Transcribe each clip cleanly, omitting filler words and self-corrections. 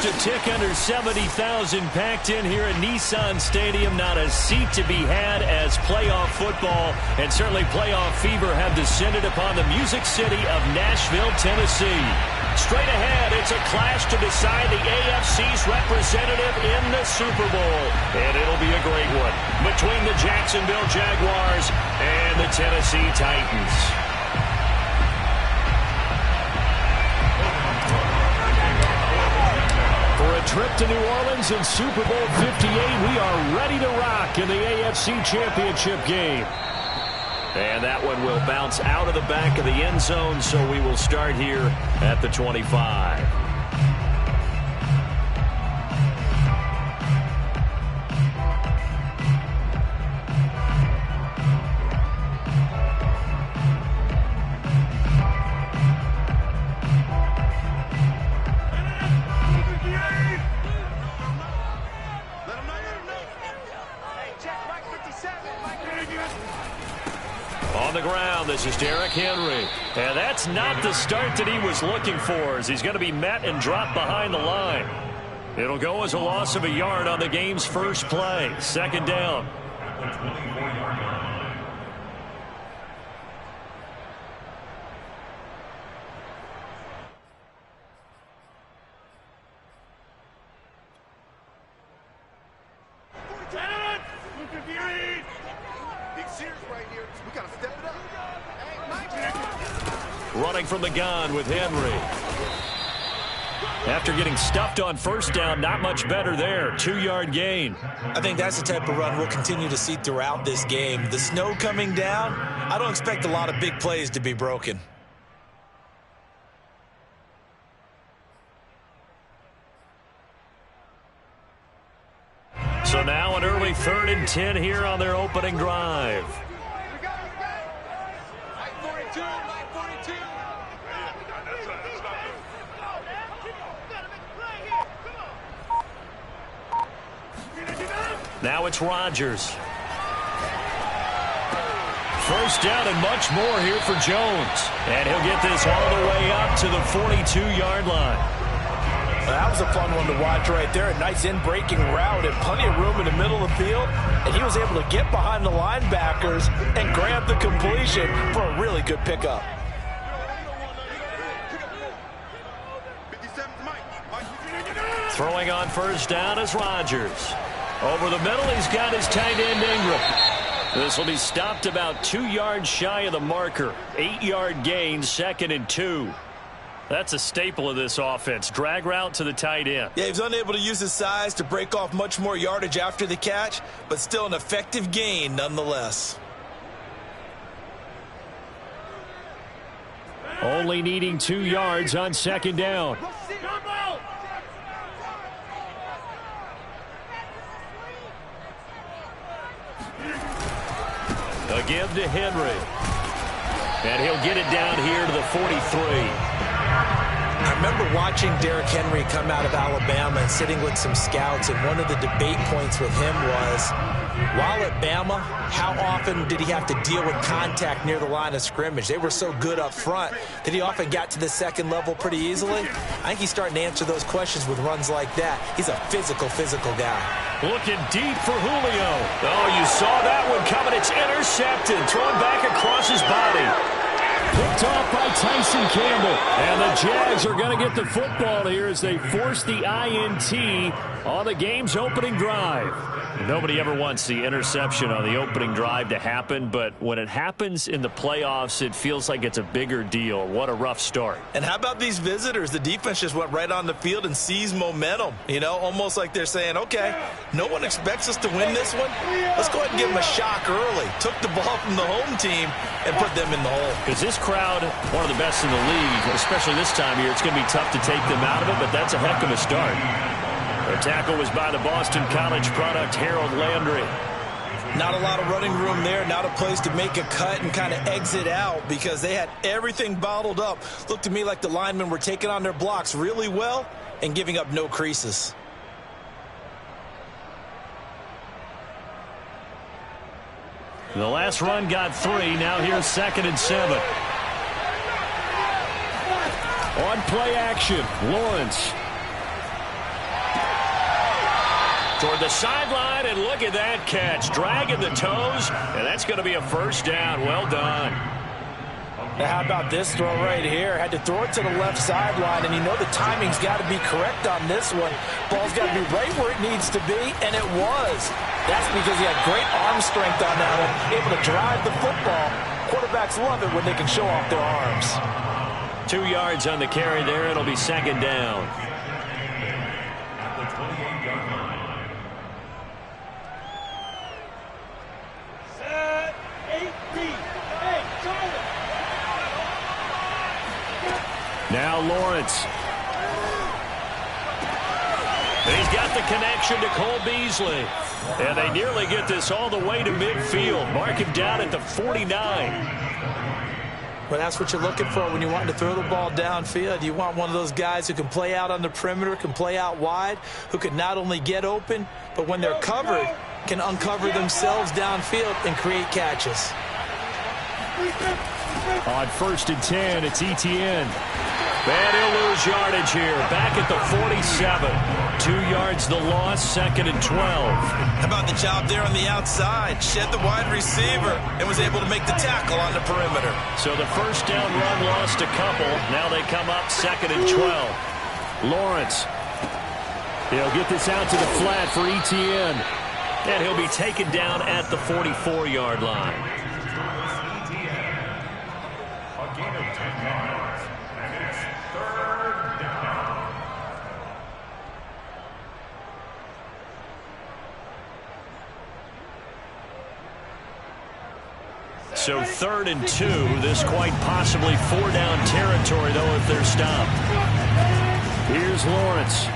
a tick under 70,000 packed in here at Nissan Stadium. Not a seat to be had as playoff football and certainly playoff fever have descended upon the Music City of Nashville, Tennessee. Straight ahead, it's a clash to decide the AFC's representative in the Super Bowl. And it'll be a great one between the Jacksonville Jaguars and the Tennessee Titans. For a trip to New Orleans in Super Bowl 58, we are ready to rock in the AFC Championship game. And that one will bounce out of the back of the end zone, so we will start here at the 25. On the ground, this is Derrick Henry. And that's not the start that he was looking for, as he's going to be met and dropped behind the line. It'll go as a loss of a yard on the game's first play. Second down. Running from the gun with Henry. After getting stuffed on first down, not much better there. 2-yard gain. I think that's the type of run we'll continue to see throughout this game. The snow coming down, I don't expect a lot of big plays to be broken. So now an early 3rd and 10 here on their opening drive. Now it's Rodgers. First down and much more here for Jones. And he'll get this all the way up to the 42-yard line. That was a fun one to watch right there. A nice in-breaking route and plenty of room in the middle of the field. And he was able to get behind the linebackers and grab the completion for a really good pickup. Throwing on first down is Rodgers. Over the middle, he's got his tight end Ingram. This will be stopped about 2 yards shy of the marker. 8-yard gain, 2nd and 2. That's a staple of this offense. Drag route to the tight end. Yeah, he was unable to use his size to break off much more yardage after the catch, but still an effective gain nonetheless. Only needing 2 yards on second down. A give to Henry. And he'll get it down here to the 43. I remember watching Derrick Henry come out of Alabama and sitting with some scouts, and one of the debate points with him was, while at Bama, how often did he have to deal with contact near the line of scrimmage? They were so good up front that he often got to the second level pretty easily. I think he's starting to answer those questions with runs like that. He's a physical guy. Looking deep for Julio. Oh, you saw that one coming. It's intercepted. Thrown back across his body. Picked off by Tyson Campbell. And the Jags are going to get the football here as they force the INT on the game's opening drive. Nobody ever wants the interception on the opening drive to happen, but when it happens in the playoffs, it feels like it's a bigger deal. What a rough start. And how about these visitors? The defense just went right on the field and seized momentum. You know, almost like they're saying, okay, no one expects us to win this one. Let's go ahead and give them a shock early. Took the ball from the home team and put them in the hole. Because this crowd, one of the best in the league, especially this time of year, it's going to be tough to take them out of it, but that's a heck of a start. The tackle was by the Boston College product, Harold Landry. Not a lot of running room there, not a place to make a cut and kind of exit out because they had everything bottled up. Looked to me like the linemen were taking on their blocks really well and giving up no creases. The last run got 3. Now here's 2nd and 7. On play action, Lawrence. Toward the sideline, and look at that catch. Dragging the toes, and that's going to be a first down. Well done. Now, how about this throw right here? Had to throw it to the left sideline, and you know the timing's got to be correct on this one. Ball's got to be right where it needs to be, and it was. That's because he had great arm strength on that one, able to drive the football. Quarterbacks love it when they can show off their arms. 2 yards on the carry there. It'll be second down. Now Lawrence. He's got the connection to Cole Beasley. And they nearly get this all the way to midfield. Mark him down at the 49. Well, that's what you're looking for when you want to throw the ball downfield. You want one of those guys who can play out on the perimeter, can play out wide, who can not only get open, but when they're covered, can uncover themselves downfield and create catches. On 1st and 10, it's Etienne. And he'll lose yardage here. Back at the 47. 2 yards the loss, 2nd and 12. How about the job there on the outside? Shed the wide receiver and was able to make the tackle on the perimeter. So the first down run lost a couple. Now they come up 2nd and 12. Lawrence. He'll get this out to the flat for Etienne. And he'll be taken down at the 44-yard line. A gain of 10 yards. And it's 3rd down. So 3rd and 2. This quite possibly 4-down territory, though, if they're stopped. Here's Lawrence.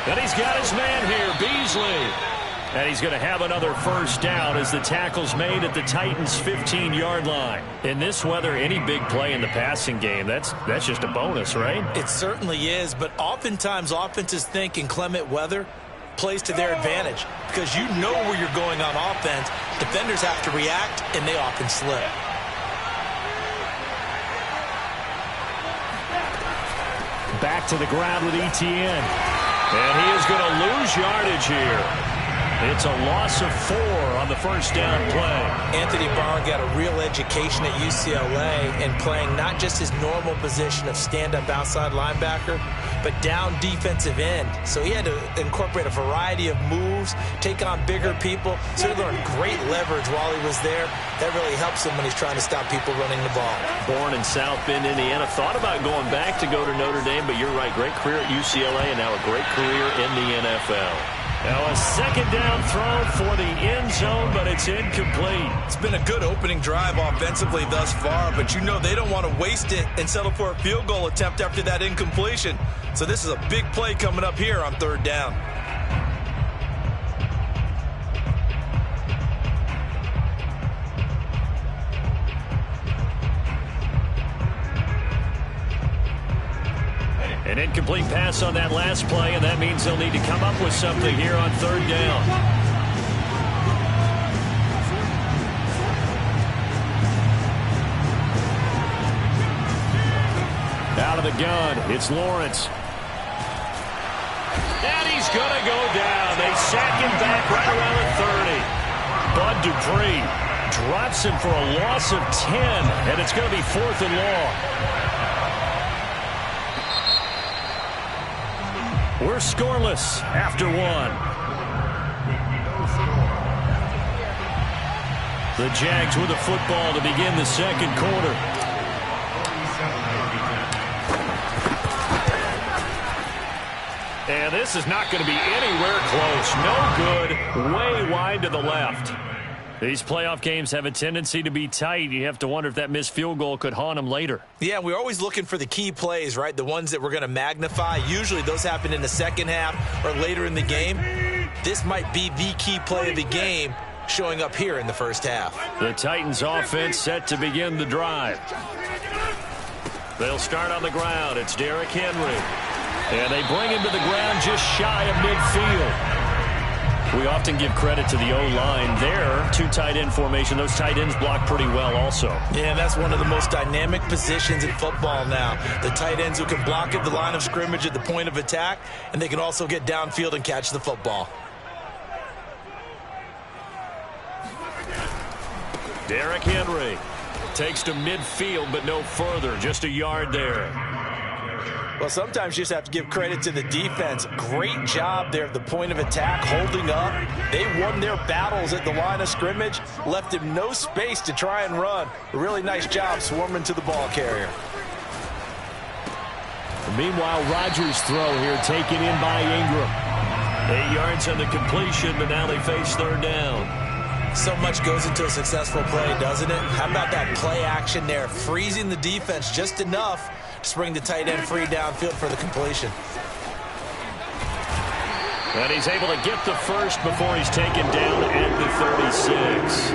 And he's got his man here, Beasley. And he's going to have another first down as the tackle's made at the Titans' 15-yard line. In this weather, any big play in the passing game, that's just a bonus, right? It certainly is, but oftentimes offenses think in clement weather plays to their advantage because you know where you're going on offense. Defenders have to react, and they often slip. Back to the ground with Etienne. And he is going to lose yardage here. It's a loss of 4 on the first down play. Anthony Barr got a real education at UCLA in playing not just his normal position of stand-up outside linebacker, but down defensive end. So he had to incorporate a variety of moves, take on bigger people. So he learned great leverage while he was there. That really helps him when he's trying to stop people running the ball. Born in South Bend, Indiana. Thought about going back to go to Notre Dame, but you're right. Great career at UCLA and now a great career in the NFL. Now a second down throw for the end zone, but it's incomplete. It's been a good opening drive offensively thus far, but you know they don't want to waste it and settle for a field goal attempt after that incompletion. So this is a big play coming up here on 3rd down. An incomplete pass on that last play, and that means they'll need to come up with something here on 3rd down. Out of the gun, it's Lawrence. And he's going to go down. They sack him back right around the 30. Bud Dupree drops him for a loss of 10, and it's going to be 4th and long. We're scoreless after 1. The Jags with the football to begin the second quarter. And this is not going to be anywhere close. No good. Way wide to the left. These playoff games have a tendency to be tight. You have to wonder if that missed field goal could haunt them later. Yeah, we're always looking for the key plays, right? The ones that we're going to magnify. Usually those happen in the second half or later in the game. This might be the key play of the game showing up here in the first half. The Titans offense set to begin the drive. They'll start on the ground. It's Derrick Henry. And they bring him to the ground just shy of midfield. We often give credit to the O-line there. Two tight end formation. Those tight ends block pretty well also. Yeah, that's one of the most dynamic positions in football now. The tight ends who can block at the line of scrimmage at the point of attack, and they can also get downfield and catch the football. Derrick Henry takes to midfield, but no further. Just a yard there. Well, sometimes you just have to give credit to the defense. Great job there at the point of attack, holding up. They won their battles at the line of scrimmage, left him no space to try and run. A really nice job swarming to the ball carrier. Meanwhile, Rodgers' throw here taken in by Ingram. 8 yards on the completion, but now they face third down. So much goes into a successful play, doesn't it? How about that play action there, freezing the defense just enough to bring the tight end free downfield for the completion. And he's able to get the first before he's taken down at the 36.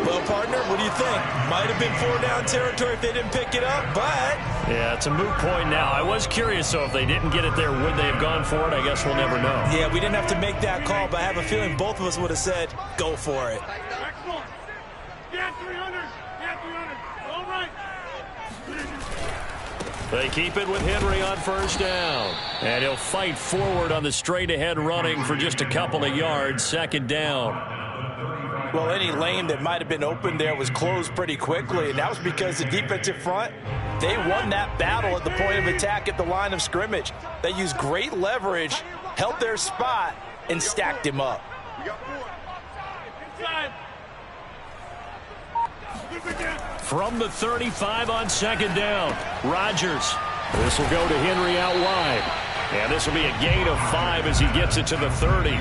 Well, partner, what do you think? Might have been 4-down territory if they didn't pick it up, but... Yeah, it's a moot point now. I was curious, so if they didn't get it there, would they have gone for it? I guess we'll never know. Yeah, we didn't have to make that call, but I have a feeling both of us would have said, go for it. Yeah, 300. Yeah, 300. All right. They keep it with Henry on first down. And he'll fight forward on the straight-ahead running for just a couple of yards. Second down. Well, any lane that might have been open there was closed pretty quickly, and that was because the defensive front, they won that battle at the point of attack at the line of scrimmage. They used great leverage, held their spot, and stacked him up. From the 35 on second down, Rodgers. This will go to Henry out wide. And this will be a gain of 5 as he gets it to the 30.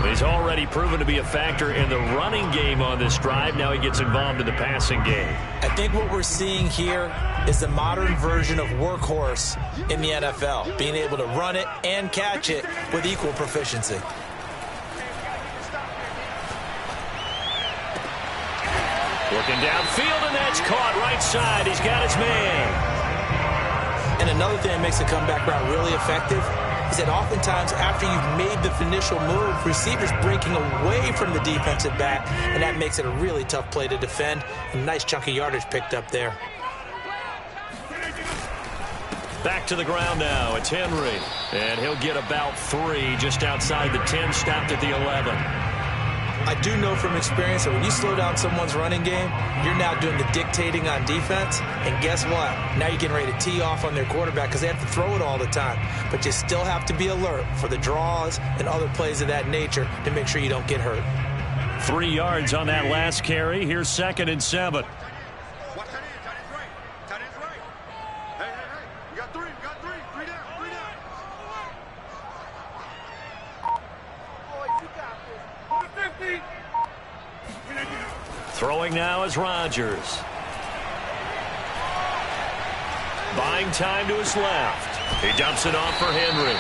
He's already proven to be a factor in the running game on this drive. Now he gets involved in the passing game. I think what we're seeing here is the modern version of workhorse in the NFL, being able to run it and catch it with equal proficiency. Looking downfield, and that's caught right side. He's got his man. And another thing that makes the comeback route really effective is that oftentimes after you've made the initial move, receivers breaking away from the defensive back, and that makes it a really tough play to defend. A nice chunk of yardage picked up there. Back to the ground now. It's Henry. And he'll get about 3 just outside the 10, stopped at the 11. I do know from experience that when you slow down someone's running game, you're now doing the dictating on defense. And guess what? Now you're getting ready to tee off on their quarterback because they have to throw it all the time. But you still have to be alert for the draws and other plays of that nature to make sure you don't get hurt. 3 yards on that last carry. Here's 2nd and 7. Watch that in. Tight end's right. Tight end's right. Hey, hey, hey. You got 3. You got 3. 3 down. 3 down. Throwing now is Rodgers. Buying time to his left. He dumps it off for Henry.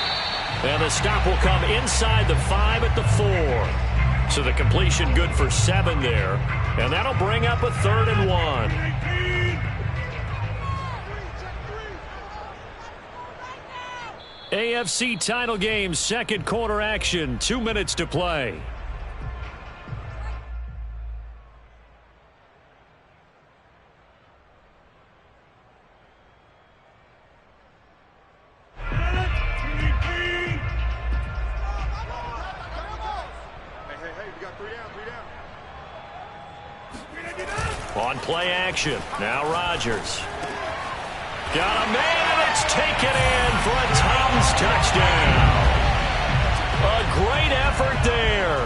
And the stop will come inside the 5 at the 4. So the completion good for 7 there. And that'll bring up a 3rd and 1. AFC title game, second quarter action. 2 minutes to play. On play action, now Rodgers. Got a man, it's taken in for a Titans touchdown. A great effort there.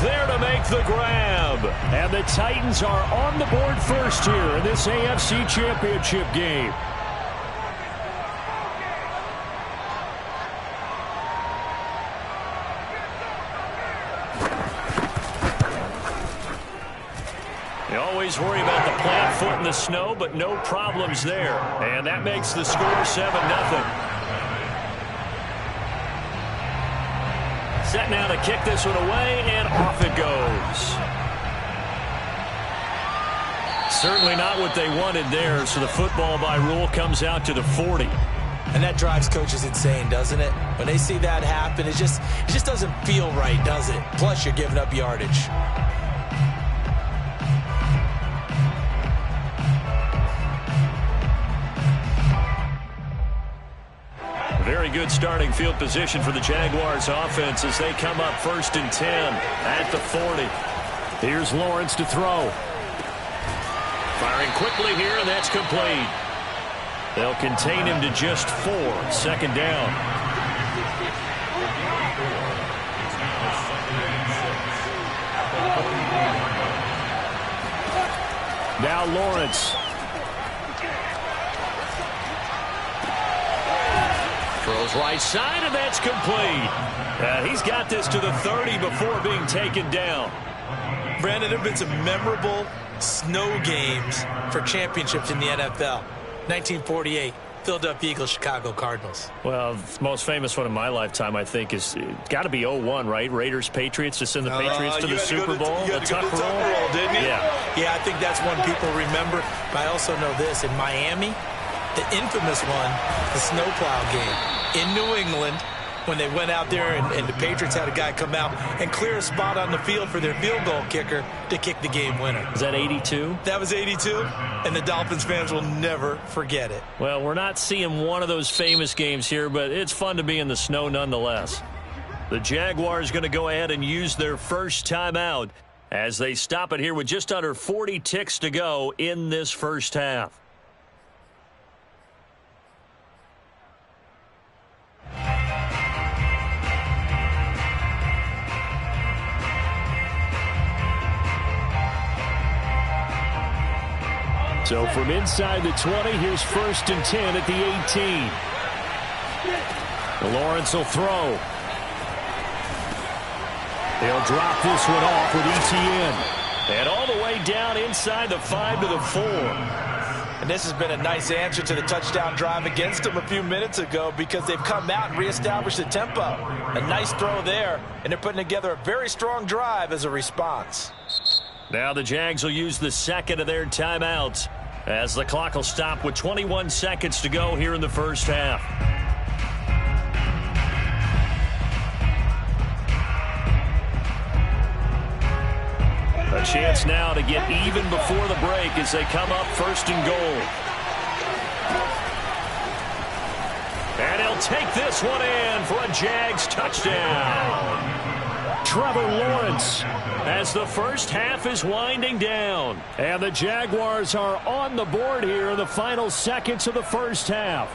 There to make the grab. And the Titans are on the board first here in this AFC Championship game. You always worry about the plant foot in the snow, but no problems there. And that makes the score 7-0. Set now to kick this one away, and off it goes. Certainly not what they wanted there, so the football by rule comes out to the 40. And that drives coaches insane, doesn't it? When they see that happen, it just doesn't feel right, does it? Plus, you're giving up yardage. Very good starting field position for the Jaguars offense as they come up 1st and 10 at the 40. Here's Lawrence to throw. Firing quickly here, and that's complete. They'll contain him to just 4. 2nd down. Now Lawrence. Throws right side, and that's complete. He's got this to the 30 before being taken down. Brandon, there have been some memorable snow games for championships in the NFL. 1948, Philadelphia Eagles, Chicago Cardinals. Well, the most famous one in my lifetime, I think, is got to be 0-1, right? Raiders, Patriots, to send the Patriots to the Super Bowl. You had to go to the Tuck roll, didn't you? Yeah, I think that's one people remember. But I also know this. In Miami, the infamous one, the snowplow game in New England, when they went out there and the Patriots had a guy come out and clear a spot on the field for their field goal kicker to kick the game winner. Is that 82? That was 82, and the Dolphins fans will never forget it. Well, we're not seeing one of those famous games here, but it's fun to be in the snow nonetheless. The Jaguars going to go ahead and use their first timeout as they stop it here with just under 40 ticks to go in this first half. So from inside the 20, here's 1st and 10 at the 18. Lawrence will throw. He'll drop this one off with ETN. And all the way down inside the 5 to the 4. And this has been a nice answer to the touchdown drive against them a few minutes ago because they've come out and reestablished the tempo. A nice throw there, and they're putting together a very strong drive as a response. Now the Jags will use the second of their timeouts as the clock will stop with 21 seconds to go here in the first half. A chance now to get even before the break as they come up 1st and goal. And he'll take this one in for a Jags touchdown. Trevor Lawrence as the first half is winding down. And the Jaguars are on the board here in the final seconds of the first half.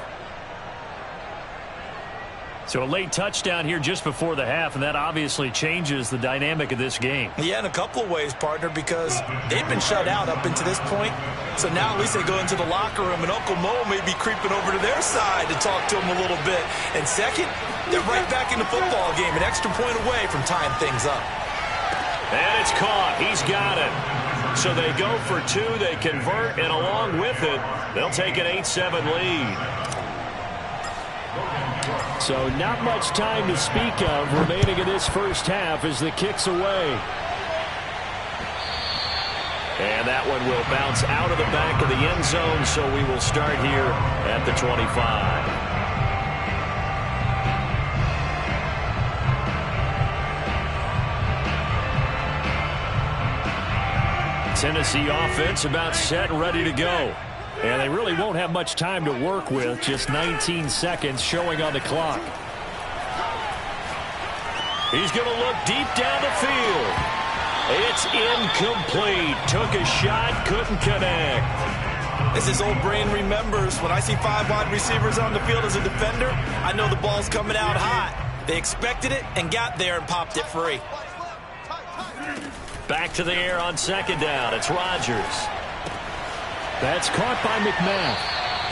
So a late touchdown here just before the half, and that obviously changes the dynamic of this game. Yeah, in a couple of ways, partner, because they've been shut out up until this point. So now at least they go into the locker room, and Uncle Mo may be creeping over to their side to talk to them a little bit. And second, they're right back in the football game, an extra point away from tying things up. And it's caught. He's got it. So they go for 2, they convert, and along with it, they'll take an 8-7 lead. So not much time to speak of remaining in this first half as the kick's away. And that one will bounce out of the back of the end zone, so we will start here at the 25. Tennessee offense about set and ready to go. And they really won't have much time to work with, just 19 seconds showing on the clock. He's going to look deep down the field. It's incomplete. Took a shot, couldn't connect. As his old brain remembers, when I see 5 wide receivers on the field as a defender, I know the ball's coming out hot. They expected it and got there and popped it free. Back to the air on 2nd down. It's Rodgers. That's caught by McMahon.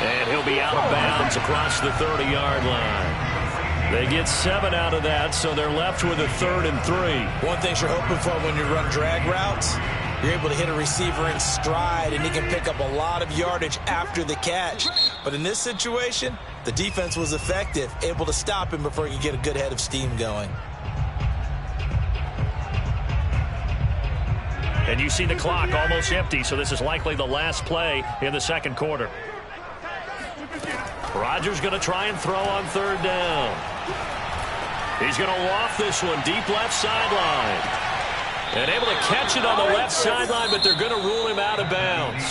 And he'll be out of bounds across the 30-yard line. They get 7 out of that, so they're left with a 3rd and 3. One thing you're hoping for when you run drag routes, you're able to hit a receiver in stride, and he can pick up a lot of yardage after the catch. But in this situation, the defense was effective, able to stop him before he could get a good head of steam going. And you see the clock almost empty, so this is likely the last play in the second quarter. Rodgers going to try and throw on third down. He's going to loft this one deep left sideline. And able to catch it on the left sideline, but they're going to rule him out of bounds.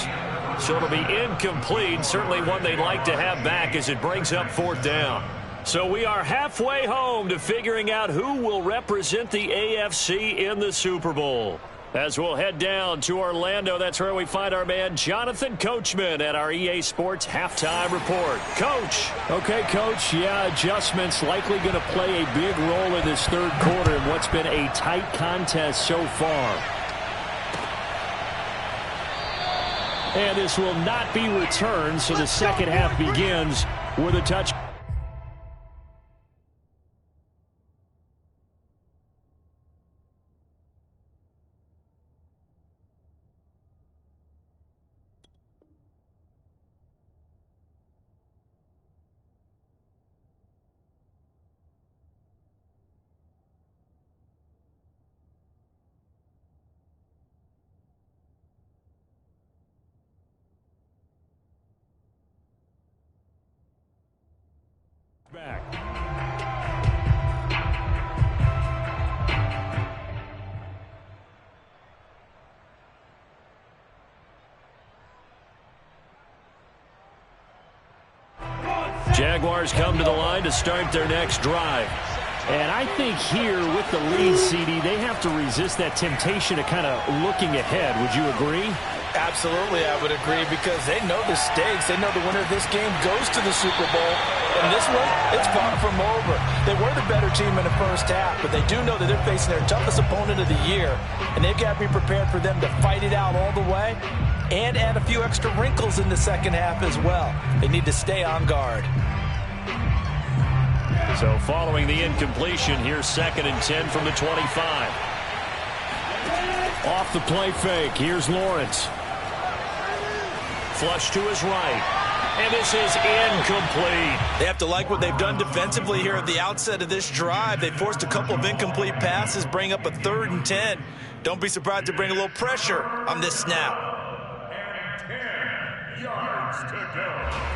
So it'll be incomplete. Certainly one they'd like to have back as it brings up fourth down. So we are halfway home to figuring out who will represent the AFC in the Super Bowl. As we'll head down to Orlando, that's where we find our man Jonathan Coachman at our EA Sports Halftime Report. Coach. Okay, Coach, yeah, adjustments likely going to play a big role in this third quarter in what's been a tight contest so far. And this will not be returned, so the second half begins with a touch. Back. Jaguars come to the line to start their next drive. And I think here with the lead, CD, they have to resist that temptation of kind of looking ahead. Would you agree? Absolutely, I would agree, because they know the stakes. They know the winner of this game goes to the Super Bowl. And this one, it's far from over. They were the better team in the first half, but they do know that they're facing their toughest opponent of the year. And they've got to be prepared for them to fight it out all the way and add a few extra wrinkles in the second half as well. They need to stay on guard. So following the incompletion, here's 2nd and 10 from the 25. Off the play fake, here's Lawrence. Flush to his right. And this is incomplete. They have to like what they've done defensively here at the outset of this drive. They forced a couple of incomplete passes, bring up a 3rd and 10. Don't be surprised to bring a little pressure on this snap.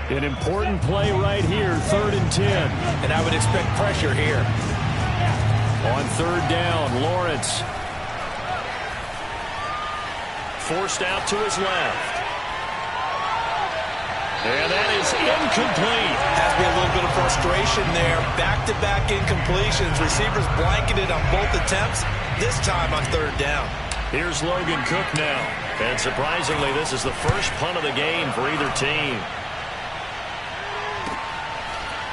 An important play right here, 3rd and 10. And I would expect pressure here. On 3rd down, Lawrence. Forced out to his left. And that is incomplete. Has to be a little bit of frustration there. Back-to-back incompletions. Receivers blanketed on both attempts, this time on 3rd down. Here's Logan Cook now. And surprisingly, this is the first punt of the game for either team.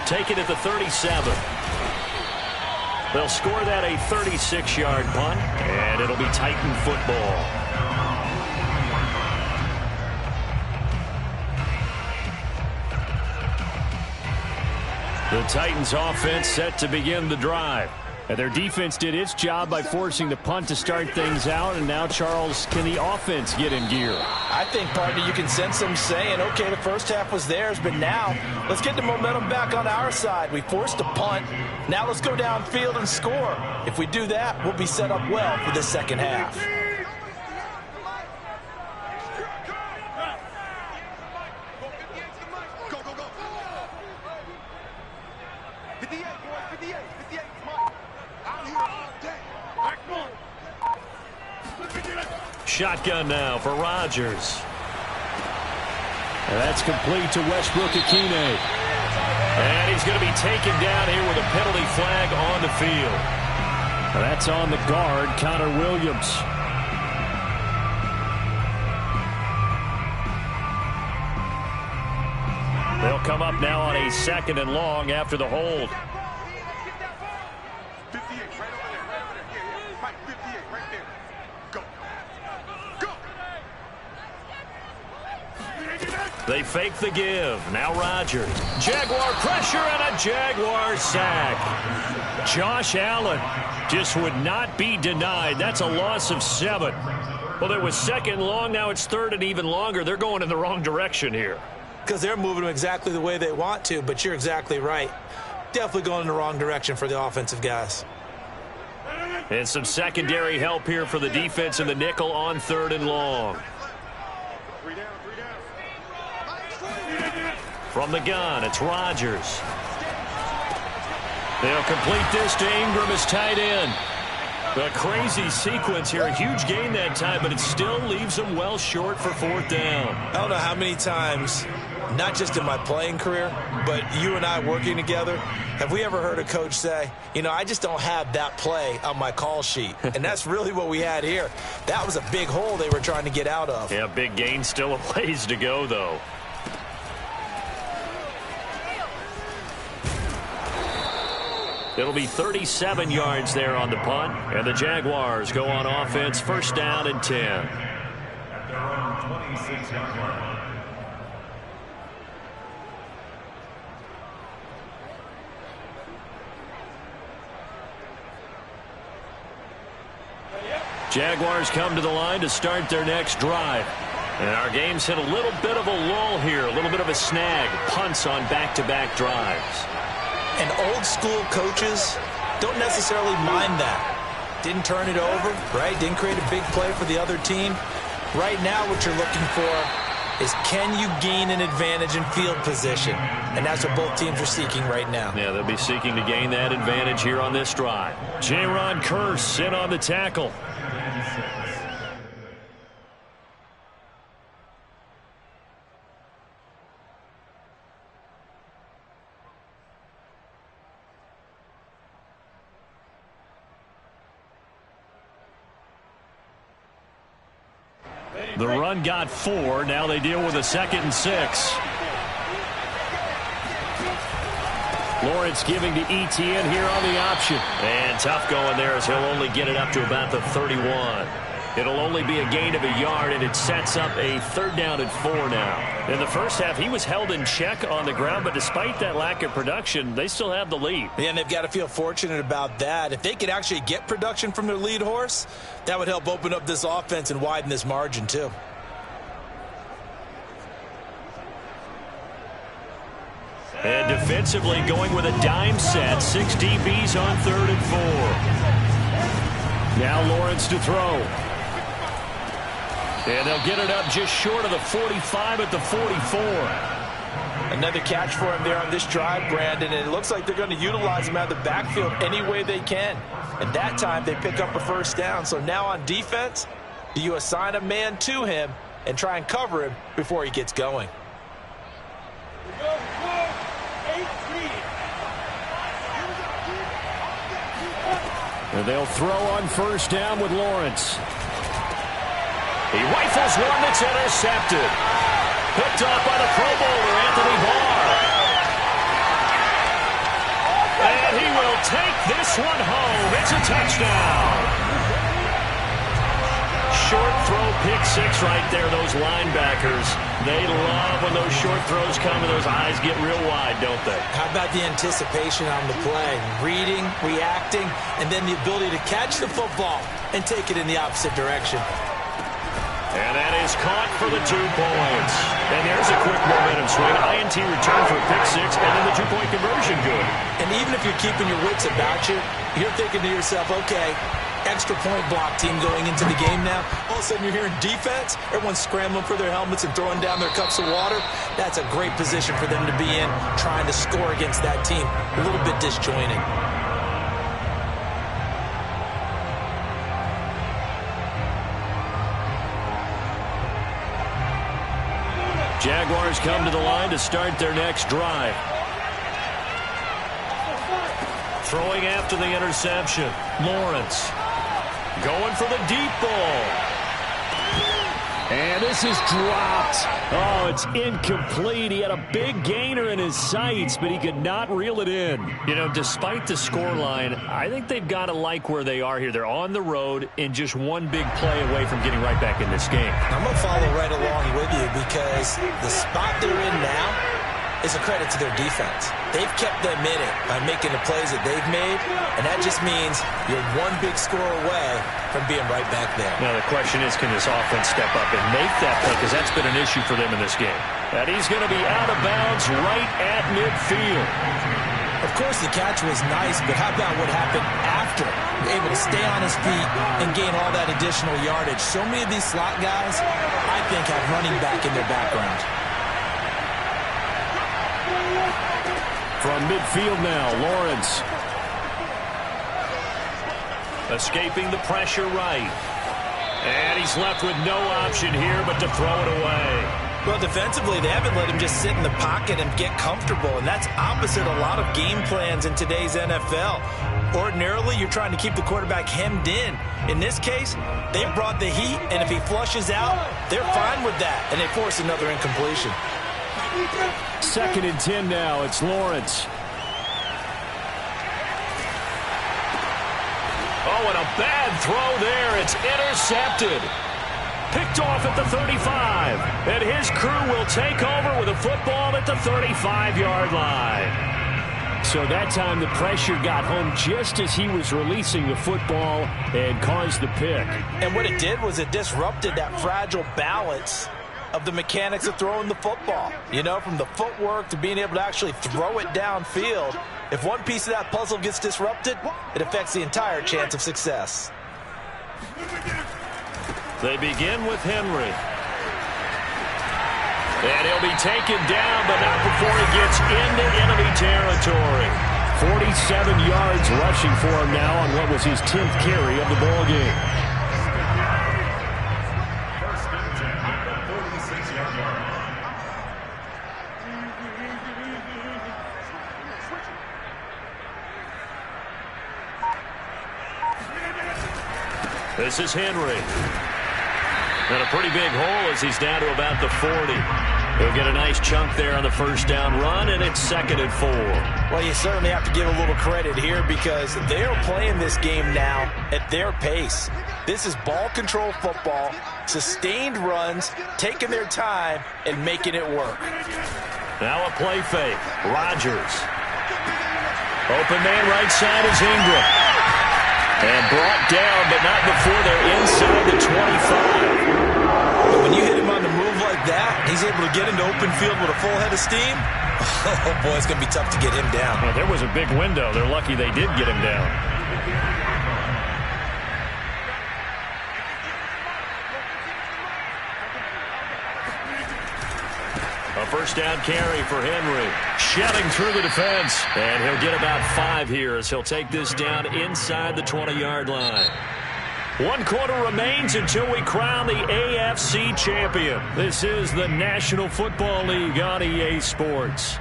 Take it at the 37. They'll score that a 36-yard punt, and it'll be Titan football. The Titans offense set to begin the drive. And their defense did its job by forcing the punt to start things out. And now, Charles, can the offense get in gear? I think, partner, you can sense them saying, okay, the first half was theirs, but now let's get the momentum back on our side. We forced a punt. Now let's go downfield and score. If we do that, we'll be set up well for the second half. Shotgun now for Rodgers. And that's complete to Westbrook-Ikhine. And he's going to be taken down here with a penalty flag on the field. And that's on the guard, Connor Williams. They'll come up now on a 2nd and long after the hold. They fake the give. Now Rodgers. Jaguar pressure and a Jaguar sack. Josh Allen just would not be denied. That's a loss of 7. Well, it was 2nd long. Now it's 3rd and even longer. They're going in the wrong direction here. Because they're moving them exactly the way they want to, but you're exactly right. Definitely going in the wrong direction for the offensive guys. And some secondary help here for the defense in the nickel on 3rd and long. From the gun, it's Rodgers. They'll complete this to Ingram as tight end. A crazy sequence here. A huge gain that time, but it still leaves them well short for fourth down. I don't know how many times, not just in my playing career, but you and I working together, have we ever heard a coach say, you know, I just don't have that play on my call sheet. And that's really what we had here. That was a big hole they were trying to get out of. Yeah, big gain, still a ways to go, though. It'll be 37 yards there on the punt, and the Jaguars go on offense, first down and 10. Jaguars come to the line to start their next drive. And our game's hit a little bit of a lull here, a little bit of a snag, punts on back-to-back drives. And old school coaches don't necessarily mind that. Didn't turn it over, right? Didn't create a big play for the other team. Right now what you're looking for is, can you gain an advantage in field position? And that's what both teams are seeking right now. Yeah, they'll be seeking to gain that advantage here on this drive. J-Ron Kearse in on the tackle. The run got 4. Now they deal with a 2nd and 6. Lawrence giving to Etienne here on the option. And tough going there as he'll only get it up to about the 31. It'll only be a gain of a yard, and it sets up a 3rd down and 4 now. In the first half, he was held in check on the ground, but despite that lack of production, they still have the lead. Yeah, and they've got to feel fortunate about that. If they could actually get production from their lead horse, that would help open up this offense and widen this margin too. And defensively going with a dime set, 6 DBs on 3rd and 4. Now Lawrence to throw. And they'll get it up just short of the 45 at the 44. Another catch for him there on this drive, Brandon, and it looks like they're going to utilize him out of the backfield any way they can. And that time they pick up a 1st down. So now on defense, do you assign a man to him and try and cover him before he gets going? And they'll throw on 1st down with Lawrence. He rifles one that's intercepted. Picked off by the Pro Bowler, Anthony Barr. And he will take this one home. It's a touchdown. Short throw, pick 6 right there. Those linebackers, they love when those short throws come and those eyes get real wide, don't they? How about the anticipation on the play? Reading, reacting, and then the ability to catch the football and take it in the opposite direction. And that is caught for the 2 points. And there's a quick momentum swing. INT return for a pick 6, and then the 2-point conversion good. And even if you're keeping your wits about you, you're thinking to yourself, okay, extra point block team going into the game now. All of a sudden you're hearing defense. Everyone's scrambling for their helmets and throwing down their cups of water. That's a great position for them to be in, trying to score against that team. A little bit disjointed. Jaguars come to the line to start their next drive. Throwing after the interception. Lawrence going for the deep ball. And this is dropped. Oh, it's incomplete. He had a big gainer in his sights, but he could not reel it in. You know, despite the scoreline, I think they've got to like where they are here. They're on the road and just one big play away from getting right back in this game. I'm going to follow right along with you because the spot they're in now is a credit to their defense. They've kept them in it by making the plays that they've made, and that just means you're one big score away from being right back there. Now the question is, can this offense step up and make that play, because that's been an issue for them in this game. And he's going to be out of bounds right at midfield. Of course, the catch was nice, but how about what happened after? Able to stay on his feet and gain all that additional yardage. So many of these slot guys, I think, have running back in their background. From midfield now, Lawrence. Escaping the pressure right. And he's left with no option here but to throw it away. Well, defensively, they haven't let him just sit in the pocket and get comfortable, and that's opposite a lot of game plans in today's NFL. Ordinarily, you're trying to keep the quarterback hemmed in. In this case, they brought the heat, and if he flushes out, they're fine with that, and they force another incompletion. 2nd and 10 now. It's Lawrence. Oh, and a bad throw there. It's intercepted. Picked off at the 35. And his crew will take over with a football at the 35-yard line. So that time the pressure got home just as he was releasing the football and caused the pick. And what it did was it disrupted that fragile balance of the mechanics of throwing the football. You know, from the footwork to being able to actually throw it downfield. If one piece of that puzzle gets disrupted, it affects the entire chance of success. They begin with Henry. And he'll be taken down, but not before he gets into enemy territory. 47 yards rushing for him now on what was his 10th carry of the ball game. This is Henry. And a pretty big hole as he's down to about the 40. He'll get a nice chunk there on the first down run, and it's 2nd and 4. Well, you certainly have to give a little credit here because they're playing this game now at their pace. This is ball control football, sustained runs, taking their time, and making it work. Now a play fake. Rodgers. Open man right side is Ingram. And brought down, but not before they're inside the 25. But when you hit him on the move like that, he's able to get into open field with a full head of steam. Oh, boy, it's going to be tough to get him down. Well, there was a big window. They're lucky they did get him down. A first down carry for Henry. Shedding through the defense. And he'll get about 5 here as he'll take this down inside the 20-yard line. 1 quarter remains until we crown the AFC champion. This is the National Football League on EA Sports.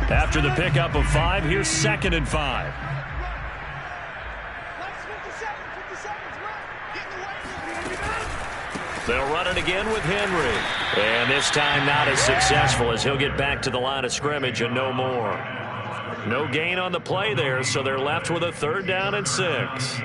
After the pickup of 5, here's 2nd and 5. They'll run it again with Henry. And this time not as successful as he'll get back to the line of scrimmage and no more. No gain on the play there, so they're left with a 3rd down and 6.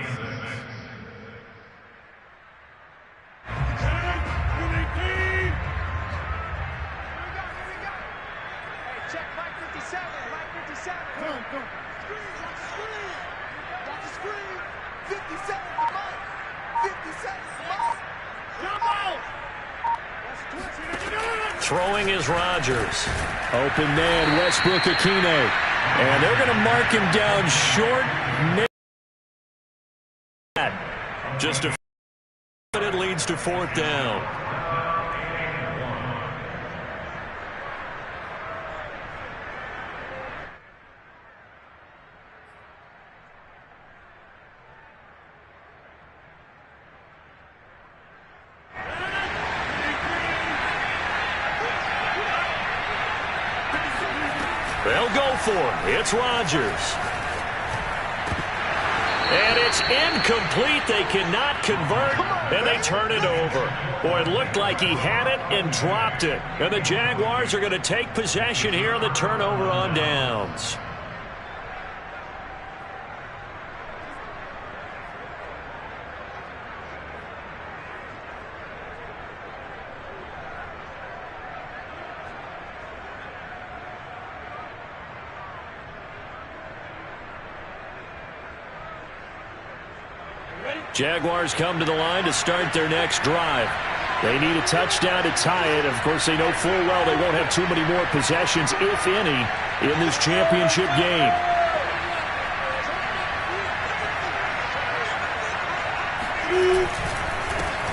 Throwing is Rodgers. Open man, Westbrook Akine. And they're going to mark him down short. Just a but it leads to 4th down. They'll go for it. It's Rodgers. And it's incomplete. They cannot convert, and they turn it over. Boy, it looked like he had it and dropped it. And the Jaguars are going to take possession here on the turnover on downs. Jaguars come to the line to start their next drive. They need a touchdown to tie it. Of course, they know full well they won't have too many more possessions, if any, in this championship game.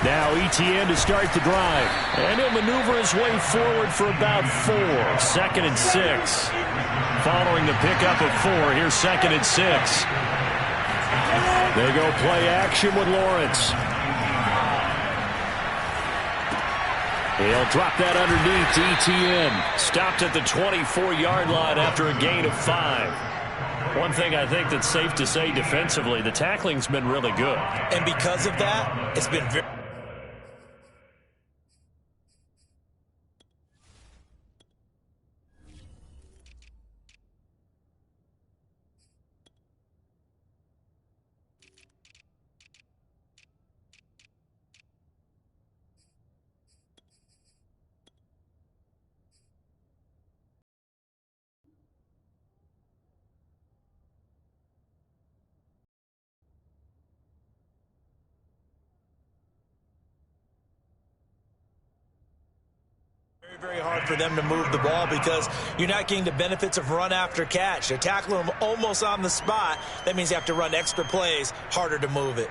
Now ETN to start the drive. And he'll maneuver his way forward for about 4. 2nd and 6. Following the pickup of 4, here's 2nd and 6. They go play action with Lawrence. He'll drop that underneath to ETN. Stopped at the 24-yard line after a gain of 5. One thing I think that's safe to say defensively, the tackling's been really good. And because of that, it's been very... very hard for them to move the ball because you're not getting the benefits of run after catch. They're tackling them almost on the spot. That means you have to run extra plays, harder to move it.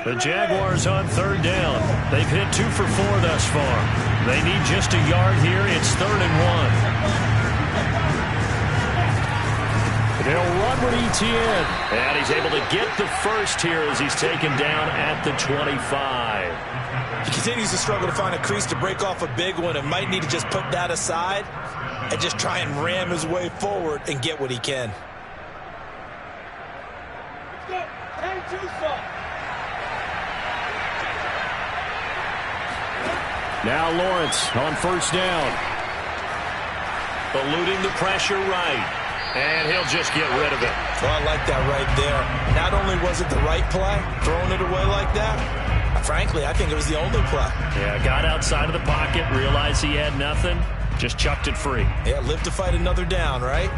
The Jaguars on 3rd down. They've hit 2 for 4 thus far. They need just a yard here. It's 3rd and 1. They'll run with ETN. And he's able to get the first here as he's taken down at the 25. He continues to struggle to find a crease to break off a big one and might need to just put that aside and just try and ram his way forward and get what he can. Now Lawrence on 1st down. Eluding the pressure right. And he'll just get rid of it. Well, I like that right there. Not only was it the right play, throwing it away like that, frankly, I think it was the only play. Yeah, got outside of the pocket, realized he had nothing, just chucked it free. Yeah, live to fight another down, right?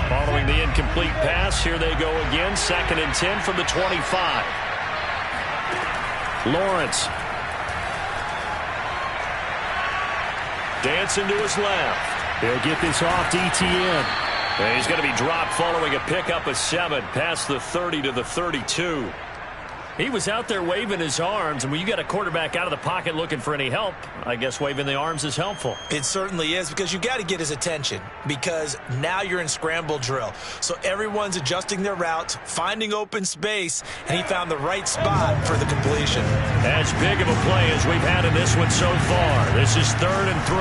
Following the incomplete pass, here they go again. 2nd and 10 from the 25. Lawrence. Dancing to his left. He'll get this off to ETN. And he's going to be dropped following a pickup of 7 past the 30 to the 32. He was out there waving his arms, and when you got a quarterback out of the pocket looking for any help, I guess waving the arms is helpful. It certainly is, because you got to get his attention, because now you're in scramble drill. So everyone's adjusting their routes, finding open space, and he found the right spot for the completion. As big of a play as we've had in this one so far. This is 3rd and 3.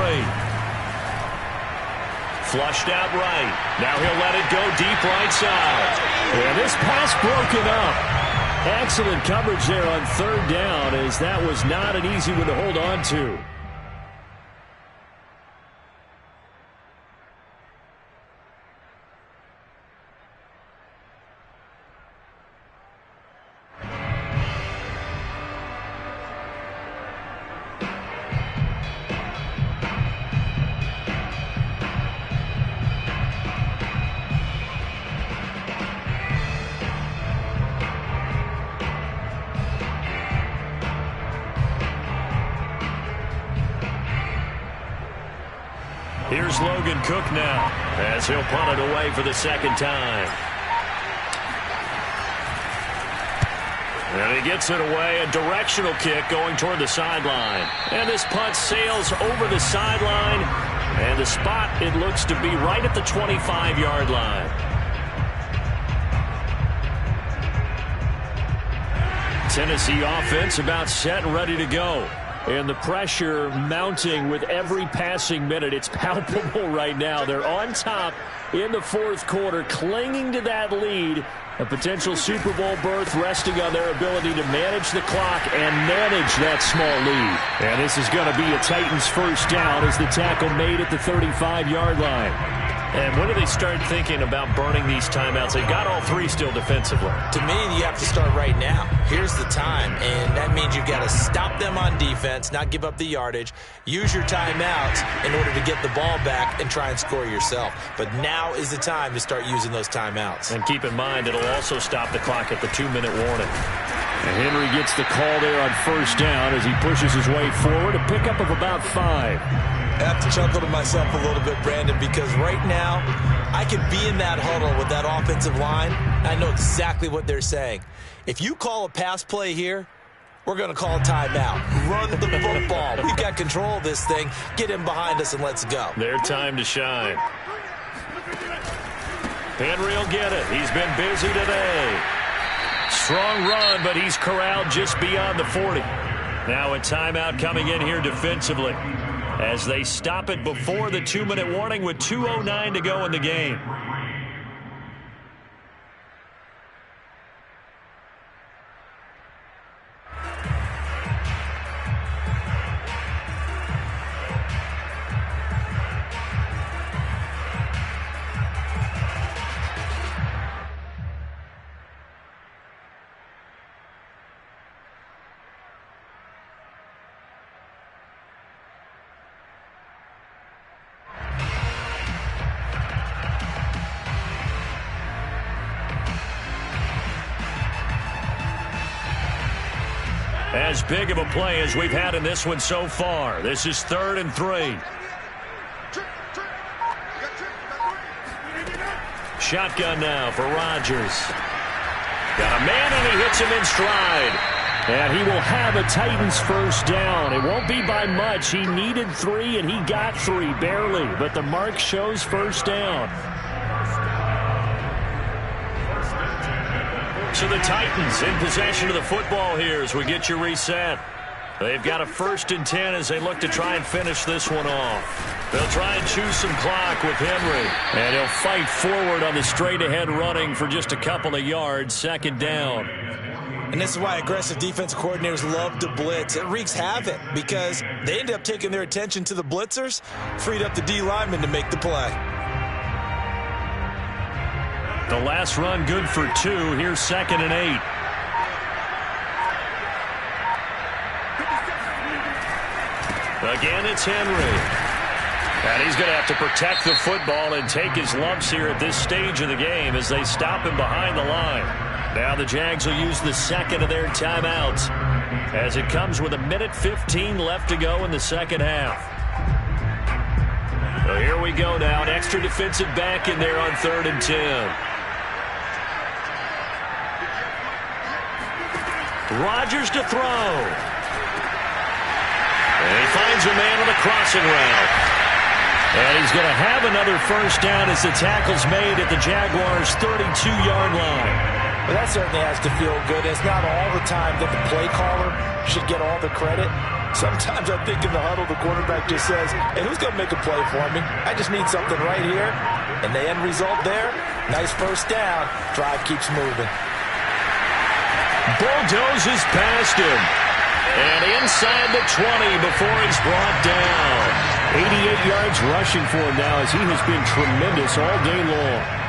Flushed out right. Now he'll let it go deep right side. And this pass broken up. Excellent coverage there on 3rd down, as that was not an easy one to hold on to. Here's Logan Cook now, as he'll punt it away for the 2nd time. And he gets it away, a directional kick going toward the sideline. And this punt sails over the sideline, and the spot, it looks to be right at the 25-yard line. Tennessee offense about set and ready to go. And the pressure mounting with every passing minute. It's palpable right now. They're on top in the 4th quarter, clinging to that lead. A potential Super Bowl berth resting on their ability to manage the clock and manage that small lead. And this is going to be a Titans 1st down as the tackle made at the 35-yard line. And when do they start thinking about burning these timeouts? They've got all 3 still defensively. To me, you have to start right now. Here's the time, and that means you've got to stop them on defense, not give up the yardage, use your timeouts in order to get the ball back and try and score yourself. But now is the time to start using those timeouts. And keep in mind, it'll also stop the clock at the 2-minute warning. And Henry gets the call there on 1st down as he pushes his way forward, a pickup of about 5. I have to chuckle to myself a little bit, Brandon, because right now I can be in that huddle with that offensive line. I know exactly what they're saying. If you call a pass play here, we're going to call a timeout. Run the football. We've got control of this thing. Get him behind us and let's go. Their time to shine. Henry will get it. He's been busy today. Strong run, but he's corralled just beyond the 40. Now a timeout coming in here defensively as they stop it before the 2-minute warning with 2:09 to go in the game. As big of a play as we've had in this one so far. This is 3rd and 3. Shotgun now for Rodgers. Got a man and he hits him in stride. And he will have a Titans first down. It won't be by much. He needed 3 and he got 3 barely. But the mark shows first down. So the Titans in possession of the football here as we get you reset. They've got a 1st and 10 as they look to try and finish this one off. They'll try and choose some clock with Henry. And he'll fight forward on the straight-ahead running for just a couple of yards. 2nd down. And this is why aggressive defensive coordinators love to blitz. It wreaks havoc because they end up taking their attention to the blitzers, freed up the D lineman to make the play. The last run good for 2. Here's 2nd and 8. Again, it's Henry. And he's going to have to protect the football and take his lumps here at this stage of the game as they stop him behind the line. Now the Jags will use the 2nd of their timeouts as it comes with 1:15 left to go in the 2nd half. So here we go now. An extra defensive back in there on 3rd and 10. Rodgers to throw. And he finds a man on the crossing route. And he's going to have another first down as the tackle's made at the Jaguars' 32-yard line. Well, that certainly has to feel good. It's not all the time that the play caller should get all the credit. Sometimes I think in the huddle, the quarterback just says, hey, who's going to make a play for me? I just need something right here. And the end result there, nice first down. Drive keeps moving. Bulldozes past him. And inside the 20 before he's brought down. 88 yards rushing for him now as he has been tremendous all day long.